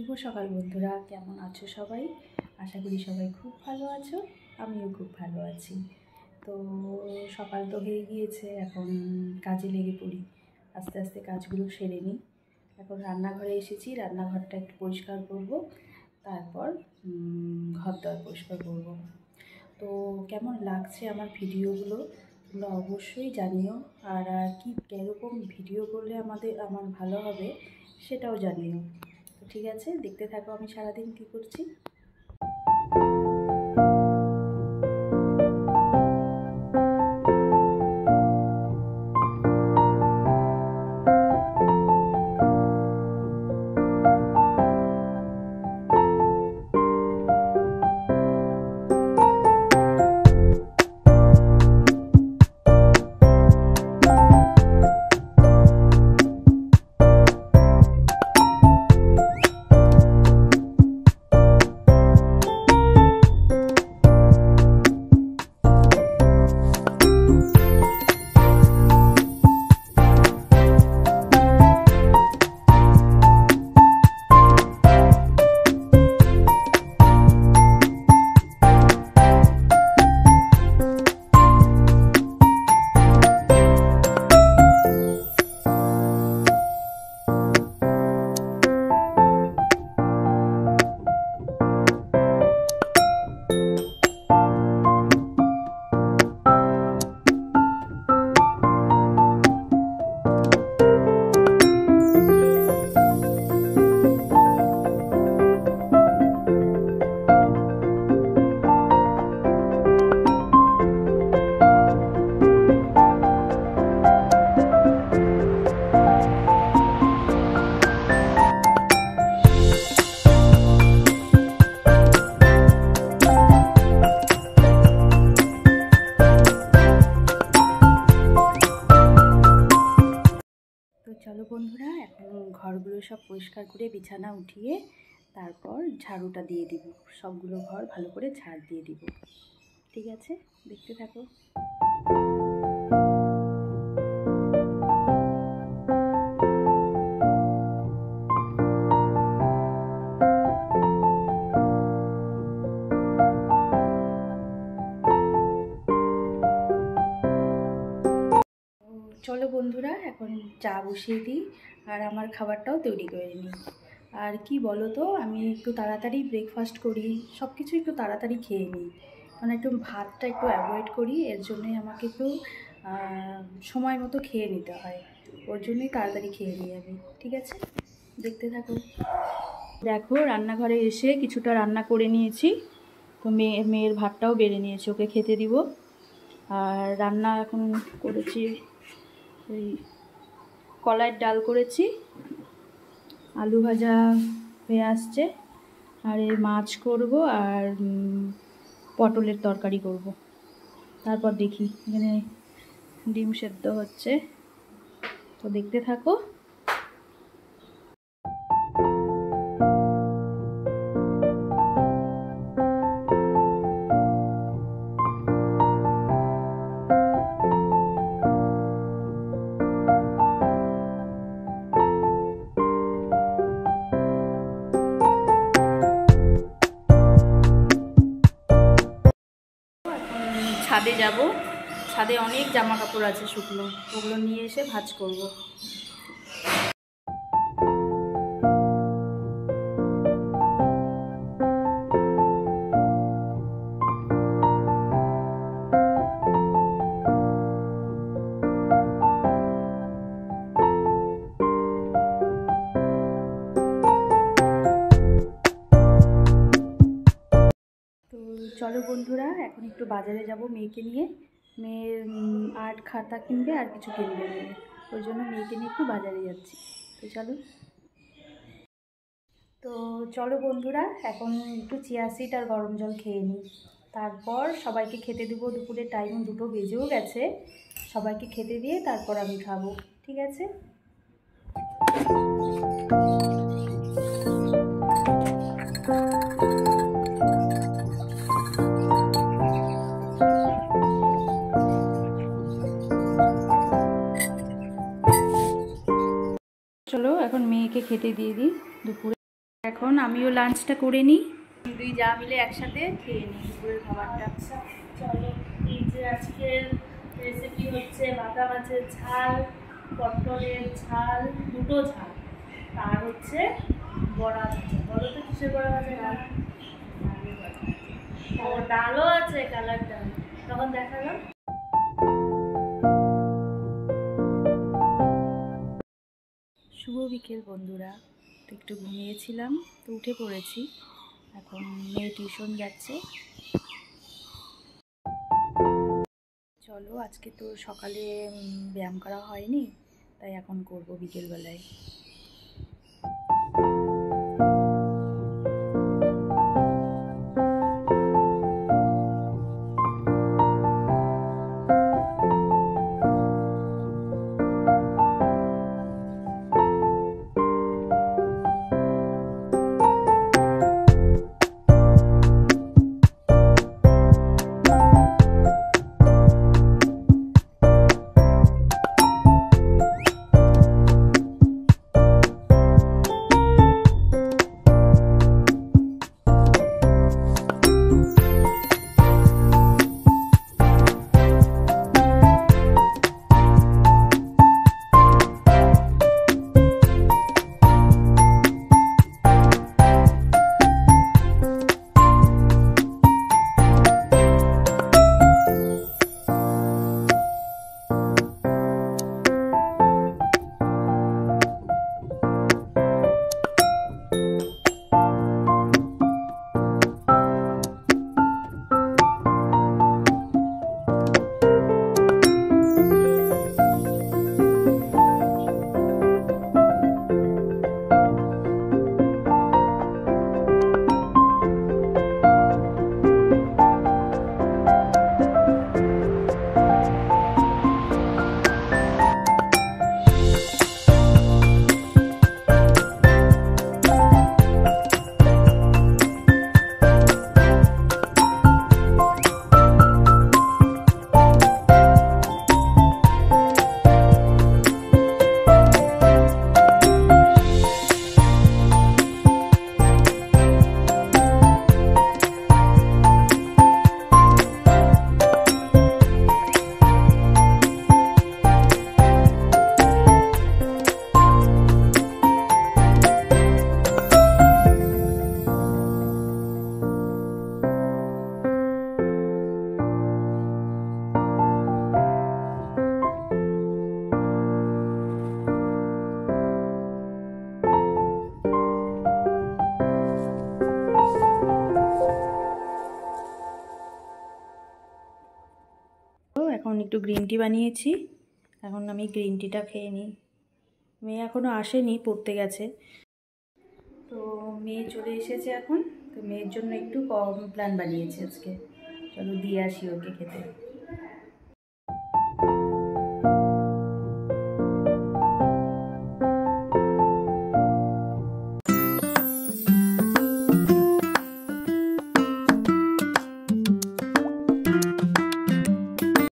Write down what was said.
শুভ সকাল বন্ধুরা, কেমন আছো সবাই? আশা করি সবাই খুব ভালো আছো। আমিও খুব ভালো আছি। তো সকাল তো হয়ে গিয়েছে, এখন কাজে লেগে পড়ি। আস্তে আস্তে কাজগুলো সেরে নিই। এখন রান্নাঘরে এসেছি, রান্নাঘরটা একটু পরিষ্কার করব, তারপর ঘর দর পরিষ্কার করব। তো কেমন লাগছে আমার ভিডিওগুলো তোমরা অবশ্যই জানিও। আর কীরকম ভিডিও করলে আমার ভালো হবে সেটাও জানিও। তো ঠিক আছে, দেখতে থাকো আমি সারাদিন কী করছি। চলো বন্ধুরা, এখন ঘরগুলো সব পরিষ্কার করে বিছানা উঠিয়ে তারপর ঝাড়ুটা দিয়ে দিব। সবগুলো ঘর ভালো করে ঝাড় দিয়ে দিব। ঠিক আছে, দেখতে থাকো। চলো বন্ধুরা, এখন চা বসিয়ে দিই আর আমার খাবারটাও তৈরি করে নিই। আর কি বলো তো, আমি একটু তাড়াতাড়ি ব্রেকফাস্ট করি, সব কিছু একটু তাড়াতাড়ি খেয়ে নিই, কারণ একটু ভাতটা একটু অ্যাভয়েড করি। এর জন্যই আমাকে একটু সময় মতো খেয়ে নিতে হয়, ওর জন্যই তাড়াতাড়ি খেয়ে নিই আমি। ঠিক আছে, দেখতে থাকো। দেখো, রান্নাঘরে এসে কিছুটা রান্না করে নিয়েছি। তো মেয়ের ভাতটাও বেড়ে নিয়েছি, ওকে খেতে দিব। আর রান্না এখন করেছি, ওই কলাইয়ের ডাল করেছি, আলু ভাজা হয়ে আসছে, আর এই মাছ করব, আর পটলের তরকারি করব। তারপর দেখি, এখানে ডিম সেদ্ধ হচ্ছে, তো দেখতে থাকো। ছাদে যাব, ছাদে অনেক জামা কাপড় আছে শুকনো, ওগুলো নিয়ে এসে ভাঁজ করব। চলো বন্ধুরা, এখন একটু বাজারে যাব মেয়েকে নিয়ে। মেয়ের আর্ট খাতা কিনবে আর কিছু কিনবে মেয়ে, ওই জন্য মেয়েকে নিয়ে একটু বাজারে যাচ্ছি। তো চলো বন্ধুরা, এখন একটু চিয়া সিড আর গরম জল খেয়ে নিই, তারপর সবাইকে খেতে দেবো। দুপুরের টাইম 2টো বেজেও গেছে, সবাইকে খেতে দিয়ে তারপর আমি খাবো। ঠিক আছে। চলো এখন মেয়েকে খেতে দিয়ে দিই দুপুরে। এখন আমিও লাঞ্চটা করে নিই, দুই যা মিলে একসাথে খেয়ে নিই দুপুরের খাবারটা। চলো, এই যে আজকের রেসিপি হচ্ছে বাটা মাছের ঝাল, পটলের ঝাল, দুটো ঝাল, আর হচ্ছে বড়া ভাজা। বলো তো কিসের বড়া ভাজা? ও ডালও আছে, কালার ডাল, তখন দেখালাম। শুভ বিকেল বন্ধুরা, তো একটু ঘুমিয়েছিলাম, তো উঠে পড়েছি। এখন মেয়ে টিউশন যাচ্ছে। চলো, আজকে তো সকালে ব্যায়াম করা হয়নি, তাই এখন করব বিকেলবেলায়। এখন একটু গ্রিন টি বানিয়েছি, এখন আমি গ্রিন টিটা খেয়ে নিই। মেয়ে এখনও আসেনি, পড়তে গেছে। তো মেয়ে চলে এসেছে এখন, তো মেয়ের জন্য একটু কম প্ল্যান বানিয়েছি আজকে। চলো দিয়ে আসি ওকে খেতে।